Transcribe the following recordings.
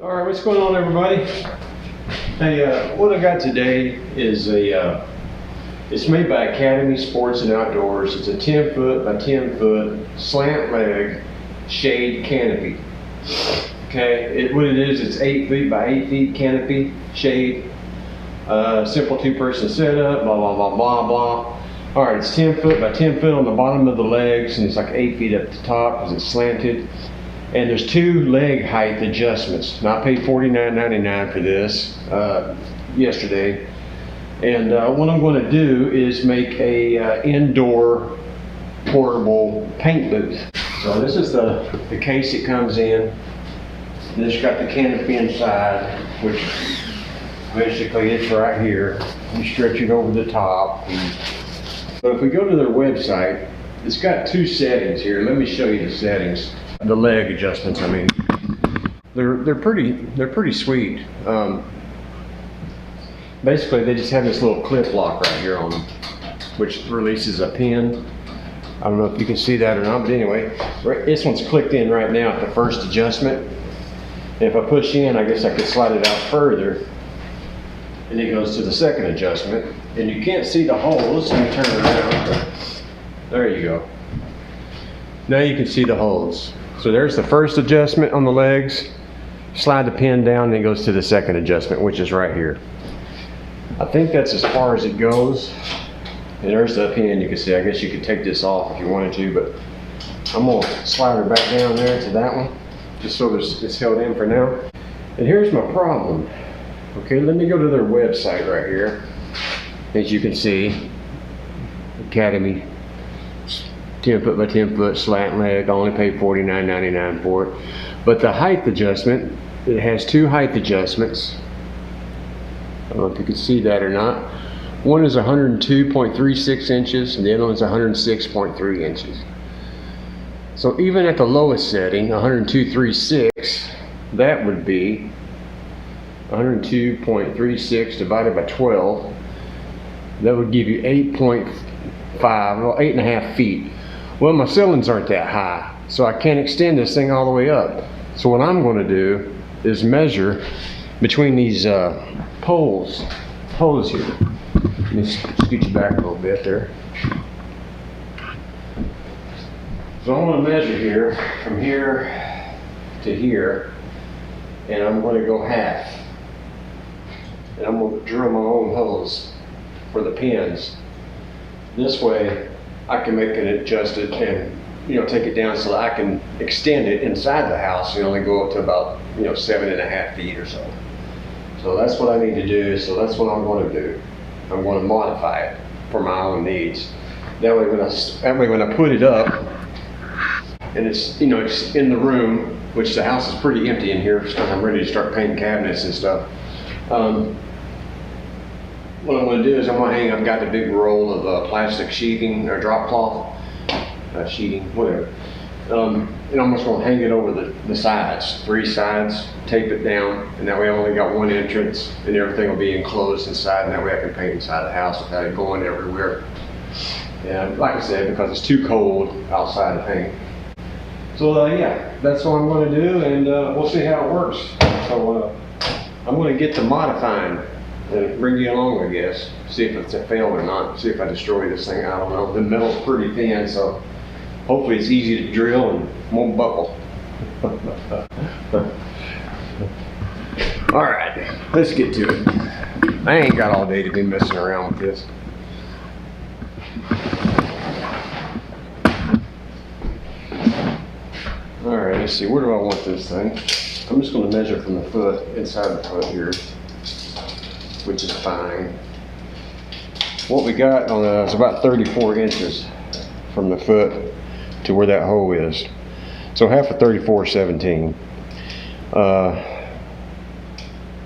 All right, what's going on, everybody? Hey, what I got today is it's made by Academy Sports and Outdoors. It's a 10 foot by 10 foot slant leg shade canopy. Okay, what it is, it's 8 feet by 8 feet canopy shade. Simple 2-person setup, blah, blah, blah, blah, blah. All right, it's 10 foot by 10 foot on the bottom of the legs, and it's like 8 feet up the top because it's slanted. And there's 2 leg height adjustments. Now, I paid $49.99 for this yesterday. And what I'm going to do is make a indoor portable paint booth. So this is the case it comes in. And it's got the canopy inside, which basically it's right here. You stretch it over the top. But if we go to their website, it's got 2 settings here. Let me show you the settings. The leg adjustments, I mean, they're pretty sweet. Basically, they just have this little clip lock right here on them, which releases a pin. I don't know if you can see that or not, but anyway, this one's clicked in right now at the first adjustment. And if I push in, I guess I could slide it out further, and it goes to the second adjustment. And you can't see the holes. Let me turn it around. There you go. Now you can see the holes. So there's the first adjustment on the legs. Slide the pin down and it goes to the second adjustment, which is right here. I think that's as far as it goes. And there's the pin, you can see. I guess you could take this off if you wanted to, but I'm gonna slide her back down there to that one, just so it's held in for now. And here's my problem. Okay, let me go to their website right here. As you can see, Academy 10 foot by 10 foot slant leg. I only paid $49.99 for it. But the height adjustment, it has 2 height adjustments. I don't know if you can see that or not. One is 102.36 inches and the other one's 106.3 inches. So even at the lowest setting, 102.36, that would be 102.36 divided by 12. That would give you 8.5, well, 8.5 feet. Well, my ceilings aren't that high, so I can't extend this thing all the way up. So what I'm going to do is measure between these poles here. Let me scoot you back a little bit there. So I'm going to measure here, from here to here, and I'm going to go half. And I'm going to drill my own holes for the pins. This way, I can make it adjusted and take it down so that I can extend it inside the house and only go up to about 7.5 feet or so. So that's what I need to do. So that's what I'm going to do. I'm going to modify it for my own needs. That way, when I put it up, and it's it's in the room, which the house is pretty empty in here because I'm ready to start painting cabinets and stuff. What I'm going to do is I've got the big roll of plastic sheeting or drop cloth, sheeting, whatever. And I'm just going to hang it over the sides, 3 sides, tape it down, and that way I only got 1 entrance and everything will be enclosed inside, and that way I can paint inside the house without it going everywhere. And like I said, because it's too cold outside to paint. So yeah, that's what I'm going to do, and we'll see how it works. So I'm going to get to modifying and bring you along, I guess. See if it's a fail or not. See if I destroy this thing. I don't know. The metal's pretty thin, so hopefully it's easy to drill and won't buckle. All right, let's get to it. I ain't got all day to be messing around with this. All right, let's see. Where do I want this thing? I'm just going to measure from the foot, inside the foot here, which is fine. What we got on is about 34 inches from the foot to where that hole is. So half of 34 is 17.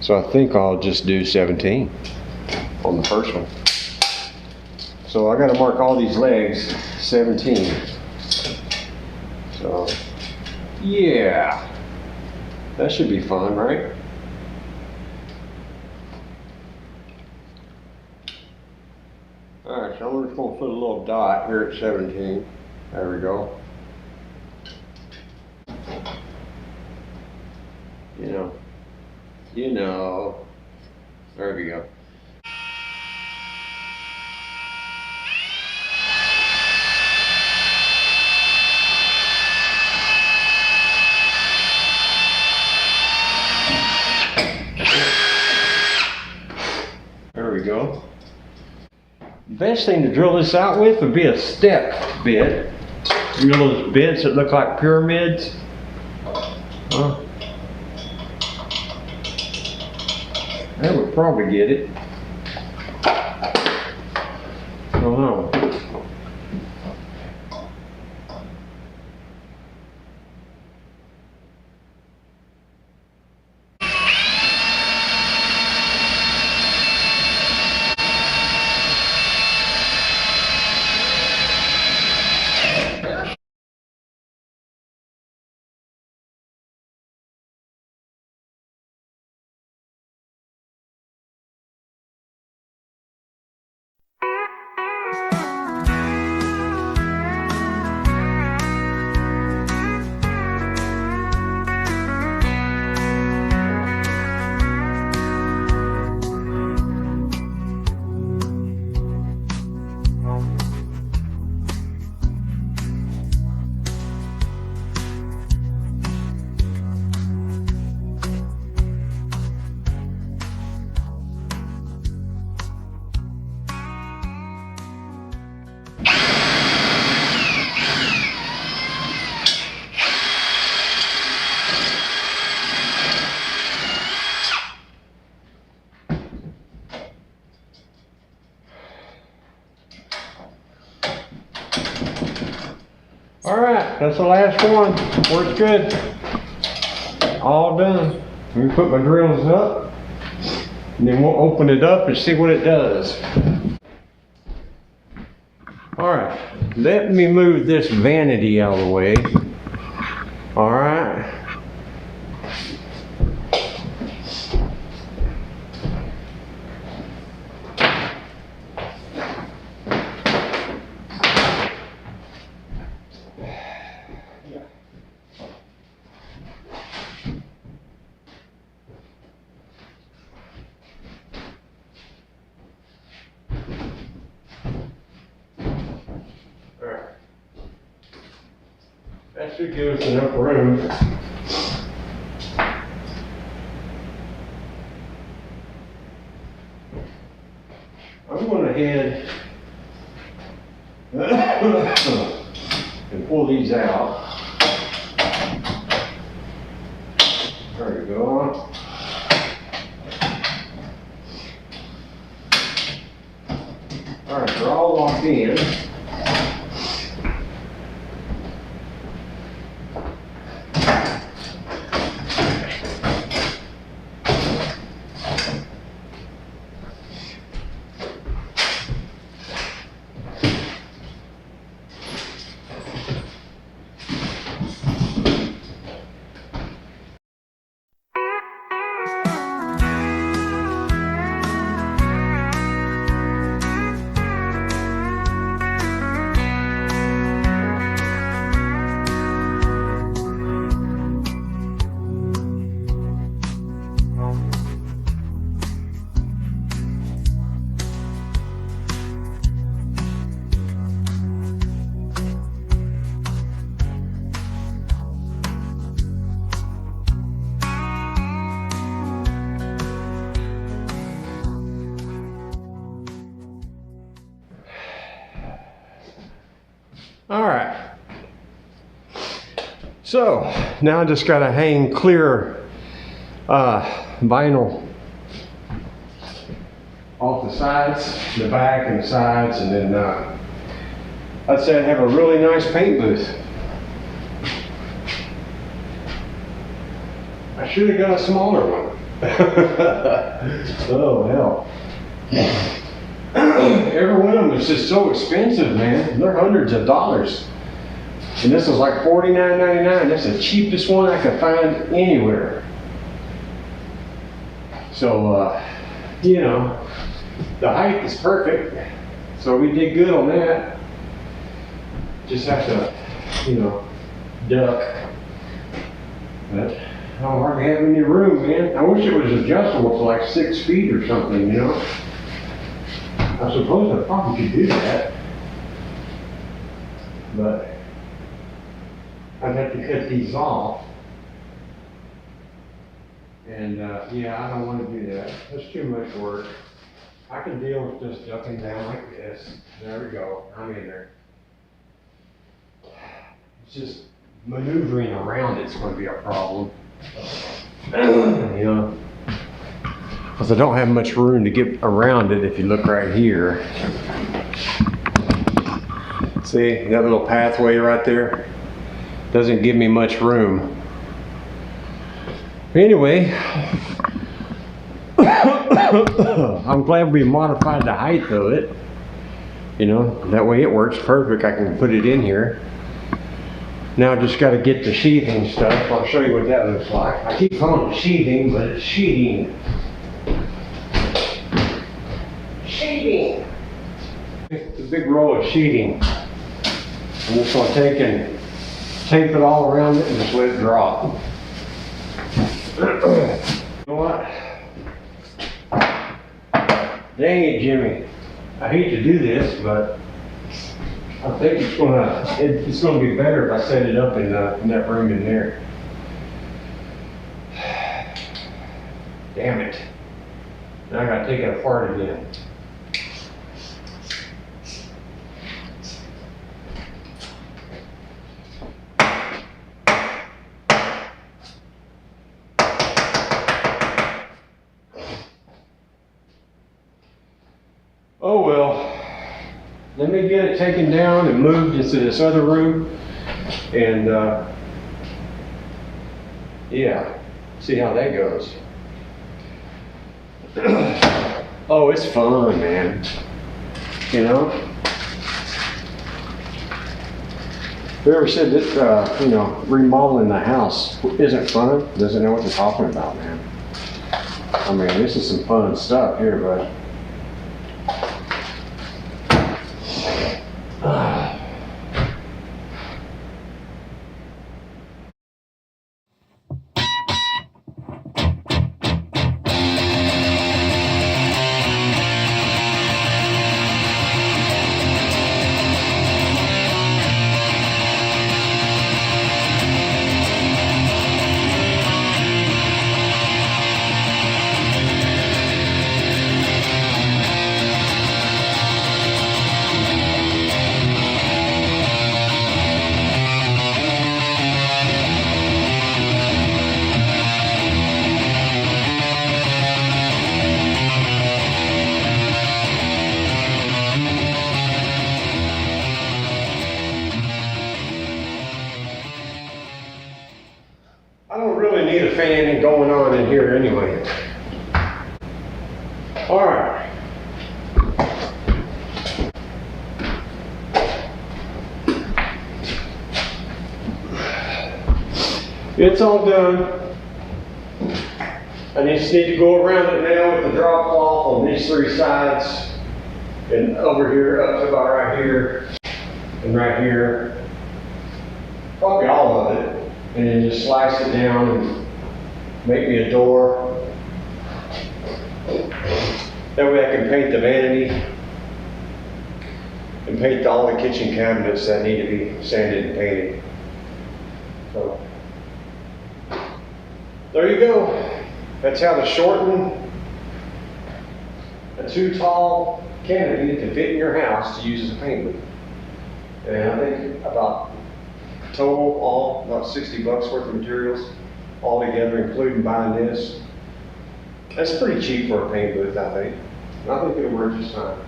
So I think I'll just do 17 on the first one. So I got to mark all these legs 17. So yeah, that should be fun, right? Alright, so I'm just going to put a little dot here at 17. There we go. You know. There we go. There we go. The best thing to drill this out with would be a step bit. You know those bits that look like pyramids? That would probably get it. I don't know. All right, that's the last one. Works good. All done. Let me put my drills up, and then we'll open it up and see what it does. All right, let me move this vanity out of the way. All right. That should give us enough room. I'm going to head and pull these out. There we go. All right, they're all locked in. All right. So now I just got to hang clear vinyl off the sides, the back and the sides, and then I'd say I'd have a really nice paint booth. I should have got a smaller one. Oh hell. Every one of them is just so expensive, man. They're hundreds of dollars. And this was like $49.99. That's the cheapest one I could find anywhere. So, you know, the height is perfect. So we did good on that. Just have to, you know, duck. But I don't hardly have any room, man. I wish it was adjustable to like 6 feet or something, you know? I suppose I probably could do that. But I'd have to cut these off. And yeah, I don't want to do that. That's too much work. I can deal with just ducking down like this. There we go. I'm in there. It's just maneuvering around it's going to be a problem. You know, because I don't have much room to get around it if you look right here. See that little pathway right there? Doesn't give me much room. Anyway, I'm glad we modified the height of it. You know, that way it works perfect. I can put it in here. Now I just got to get the sheathing stuff. I'll show you what that looks like. I keep calling it sheathing, but it's sheeting. Sheeting. It's a big roll of sheeting. I'm just going to take and tape it all around it and just let it drop. You know what? Dang it, Jimmy. I hate to do this, but I think it's gonna be better if I set it up in that room in there. Damn it. Now I gotta take it apart again. Oh well. Let me get it taken down and moved into this other room, and yeah, see how that goes. Oh, it's fun, man. You know? Whoever said that, you know, remodeling the house isn't fun, doesn't know what they're talking about, man. I mean, this is some fun stuff here, but I don't really need a fan going on in here anyway. All right. It's all done. I just need to go around it now with the drop cloth on these 3 sides and over here up to about right here and right here. Probably all of it. And then just slice it down and make me a door. That way I can paint the vanity and paint all the kitchen cabinets that need to be sanded and painted. So there you go. That's how to shorten a too tall canopy to fit in your house to use as a paint booth. And I think about total, all about 60 bucks worth of materials all together, including buying this. That's pretty cheap for a paint booth, I think. I think it'll work just fine.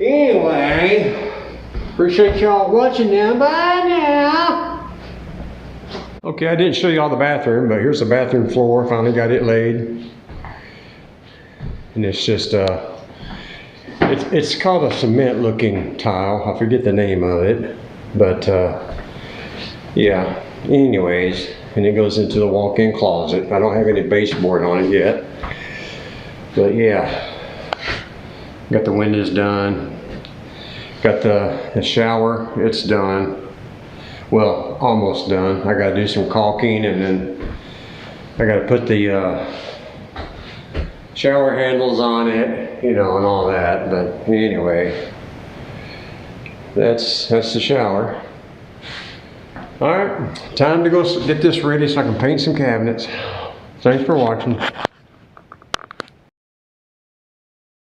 Anyway, appreciate y'all watching now. Bye now. Okay, I didn't show you all the bathroom, but here's the bathroom floor. Finally got it laid. And it's just, it's called a cement looking tile. I forget the name of it. But yeah, anyways, and it goes into the walk-in closet. I don't have any baseboard on it yet, but yeah, got the windows done, got the shower, it's done. well, almost done. I gotta do some caulking, and then I gotta put the shower handles on it, you know, and all that. But anyway, that's the shower. All right, time to go get this ready so I can paint some cabinets. Thanks for watching.